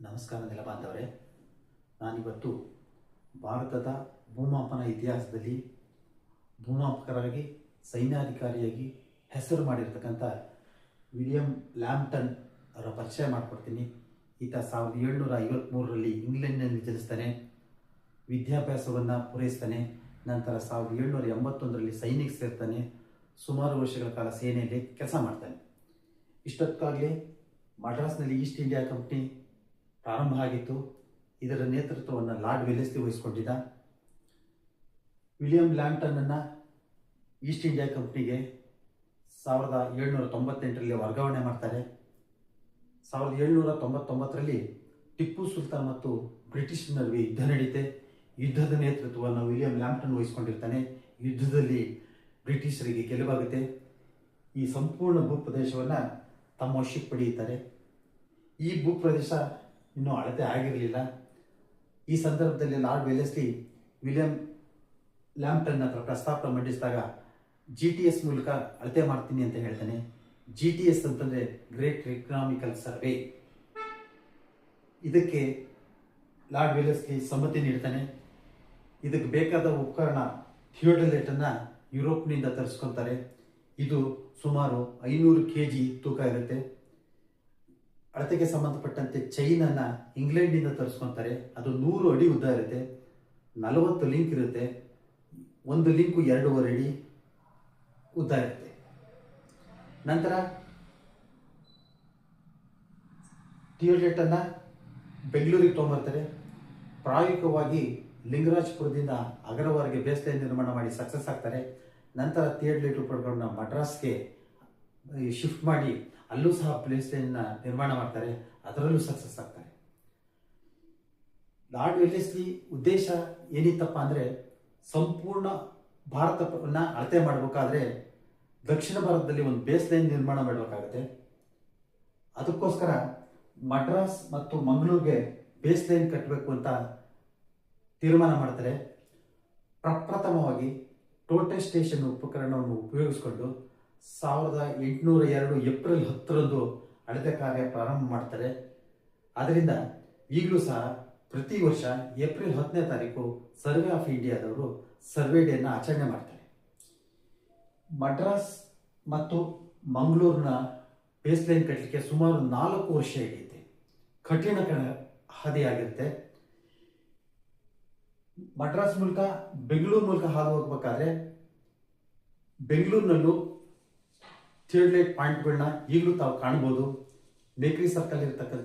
ನಮಸ್ಕಾರ ನೆಲಬಾಂಧವರೇ, ನಾನಿವತ್ತು ಭಾರತದ ಭೂಮಾಪನ ಇತಿಹಾಸದಲ್ಲಿ ಭೂಮಾಪಕರಾಗಿ ಸೈನ್ಯಾಧಿಕಾರಿಯಾಗಿ ಹೆಸರು ಮಾಡಿರ್ತಕ್ಕಂಥ ವಿಲಿಯಂ ಲ್ಯಾಂಪ್ಟನ್ ಅವರ ಪರಿಚಯ ಮಾಡಿಕೊಡ್ತೀನಿ. ಈತ 1753ರಲ್ಲಿ ಇಂಗ್ಲೆಂಡ್ನಲ್ಲಿ ಜನಿಸ್ತಾನೆ. ವಿದ್ಯಾಭ್ಯಾಸವನ್ನು ಪೂರೈಸ್ತಾನೆ. ನಂತರ 1781ರಲ್ಲಿ ಸೈನ್ಯಕ್ಕೆ ಸೇರ್ತಾನೆ. ಸುಮಾರು ವರ್ಷಗಳ ಕಾಲ ಸೇನೆಯಲ್ಲಿ ಕೆಲಸ ಮಾಡ್ತಾನೆ. ಇಷ್ಟೊತ್ತಾಗಲೇ ಮಡ್ರಾಸ್ನಲ್ಲಿ ಈಸ್ಟ್ ಇಂಡಿಯಾ ಕಂಪ್ನಿ ಪ್ರಾರಂಭ ಆಗಿತ್ತು. ಇದರ ನೇತೃತ್ವವನ್ನು ಲಾರ್ಡ್ ವೆಲ್ಲೆಸ್ಲಿ ವಹಿಸಿಕೊಂಡಿದ್ದ. ವಿಲಿಯಂ ಲ್ಯಾಂಪ್ಟನ್ನನ್ನು ಈಸ್ಟ್ ಇಂಡಿಯಾ ಕಂಪ್ನಿಗೆ 1798ರಲ್ಲಿ ವರ್ಗಾವಣೆ ಮಾಡ್ತಾರೆ. 1799ರಲ್ಲಿ ಟಿಪ್ಪು ಸುಲ್ತಾನ್ ಮತ್ತು ಬ್ರಿಟಿಷ್ ನಡುವೆ ಯುದ್ಧ ನಡೆಯುತ್ತೆ. ಯುದ್ಧದ ನೇತೃತ್ವವನ್ನು ವಿಲಿಯಂ ಲ್ಯಾಂಪ್ಟನ್ ವಹಿಸಿಕೊಂಡಿರ್ತಾನೆ. ಯುದ್ಧದಲ್ಲಿ ಬ್ರಿಟಿಷರಿಗೆ ಗೆಲುವಾಗುತ್ತೆ. ಈ ಸಂಪೂರ್ಣ ಭೂಪ್ರದೇಶವನ್ನು ತಮ್ಮ ವಶಕ್ಕೆ ಪಡೆಯುತ್ತಾರೆ. ಈ ಭೂಪ್ರದೇಶ ಇನ್ನೂ ಅಳತೆ ಆಗಿರಲಿಲ್ಲ. ಈ ಸಂದರ್ಭದಲ್ಲಿ ಲಾರ್ಡ್ ವೆಲ್ಲೆಸ್ಲಿ ವಿಲಿಯಂ ಲ್ಯಾಂಪ್ಟನ್ ಹತ್ರ ಪ್ರಸ್ತಾಪ ಮಂಡಿಸಿದಾಗ GTS ಮೂಲಕ ಅಳತೆ ಮಾಡ್ತೀನಿ ಅಂತ ಹೇಳ್ತಾನೆ. GTS ಅಂತಂದರೆ ಗ್ರೇಟ್ ಎಕನಾಮಿಕಲ್ ಸರ್ವೆ. ಇದಕ್ಕೆ ಲಾರ್ಡ್ ವೆಲ್ಲೆಸ್ಲಿ ಸಮ್ಮತಿ ನೀಡ್ತಾನೆ. ಇದಕ್ಕೆ ಬೇಕಾದ ಉಪಕರಣ ಥಿಯೋಡೊಲೈಟನ್ನು ಯುರೋಪ್ನಿಂದ ತರಿಸ್ಕೊತಾರೆ. ಇದು ಸುಮಾರು 500 kg ತೂಕ ಇರುತ್ತೆ. ಅಳತೆಗೆ ಸಂಬಂಧಪಟ್ಟಂತೆ ಚೈನನ್ನು ಇಂಗ್ಲೆಂಡಿಂದ ತರಿಸ್ಕೊತಾರೆ. ಅದು 100 ಅಡಿ ಉದ್ದ ಇರುತ್ತೆ. 40 ಲಿಂಕ್ ಇರುತ್ತೆ. ಒಂದು ಲಿಂಕು 2.5 ಅಡಿ ಉದ್ದ ಇರುತ್ತೆ. ನಂತರ ಥಿಯೋಡೊಲೈಟನ್ನು ಬೆಂಗಳೂರಿಗೆ ತೊಗೊಂಬರ್ತಾರೆ. ಪ್ರಾಯೋಗಿಕವಾಗಿ ಲಿಂಗರಾಜಪುರದಿಂದ ಅಗರವರೆಗೆ ಬೇಸ್ ಲೈನ್ ನಿರ್ಮಾಣ ಮಾಡಿ ಸಕ್ಸಸ್ ಆಗ್ತಾರೆ. ನಂತರ ಥಿಯೋಡೊಲೈಟ್ ಉಪಕರಣಗಳನ್ನ ಮಡ್ರಾಸ್ಗೆ ಶಿಫ್ಟ್ ಮಾಡಿ ಅಲ್ಲೂ ಸಹ ಬೇಸ್ ಲೈನ್ನ ನಿರ್ಮಾಣ ಮಾಡ್ತಾರೆ. ಅದರಲ್ಲೂ ಸಕ್ಸಸ್ ಆಗ್ತಾರೆ. ಲಾರ್ಡ್ ವೆಲ್ಲೆಸ್ಲಿ ಉದ್ದೇಶ ಏನಿತ್ತಪ್ಪ ಅಂದರೆ, ಸಂಪೂರ್ಣ ಭಾರತವನ್ನು ಅಳತೆ ಮಾಡಬೇಕಾದ್ರೆ ದಕ್ಷಿಣ ಭಾರತದಲ್ಲಿ ಒಂದು ಬೇಸ್ ಲೈನ್ ನಿರ್ಮಾಣ ಮಾಡಬೇಕಾಗುತ್ತೆ. ಅದಕ್ಕೋಸ್ಕರ ಮಡ್ರಾಸ್ ಮತ್ತು ಮಂಗಳೂರಿಗೆ ಬೇಸ್ ಲೈನ್ ಕಟ್ಟಬೇಕು ಅಂತ ತೀರ್ಮಾನ ಮಾಡ್ತಾರೆ. ಪ್ರಪ್ರಥಮವಾಗಿ ಟೋಟಲ್ ಸ್ಟೇಷನ್ ಉಪಕರಣವನ್ನು ಉಪಯೋಗಿಸಿಕೊಂಡು 1802 ಏಪ್ರಿಲ್ 10ರಂದು ಅಳತೆ ಕಾರ್ಯ ಪ್ರಾರಂಭ ಮಾಡ್ತಾರೆ. ಆದ್ದರಿಂದ ಈಗಲೂ ಸಹ ಪ್ರತಿ ವರ್ಷ ಏಪ್ರಿಲ್ 10ನೇ ತಾರೀಕು ಸರ್ವೆ ಆಫ್ ಇಂಡಿಯಾದವರು ಸರ್ವೆ ಡೇನ ಆಚರಣೆ ಮಾಡ್ತಾರೆ. ಮಡ್ರಾಸ್ ಮತ್ತು ಮಂಗಳೂರಿನ ಬೇಸ್ ಲೈನ್ ಕಟ್ಟಲಿಕ್ಕೆ ಸುಮಾರು 4 ವರ್ಷ ಹಿಡಿಯುತ್ತೆ. ಕಠಿಣ ಹಾದಿಯಾಗಿರುತ್ತೆ. ಮಡ್ರಾಸ್ ಮೂಲಕ ಬೆಂಗಳೂರು ಮೂಲಕ ಹಾದು ಹೋಗ್ಬೇಕಾದ್ರೆ ಬೆಂಗಳೂರಿನಲ್ಲೂ ಥಿಯೋಡೊಲೈಟ್ ಪಾಯಿಂಟ್ಗಳನ್ನ ಈಗಲೂ ತಾವು ಕಾಣ್ಬೋದು. ಬೇಕರಿ ಸರ್ಕಲ್ ಇರ್ತಕ್ಕಂಥ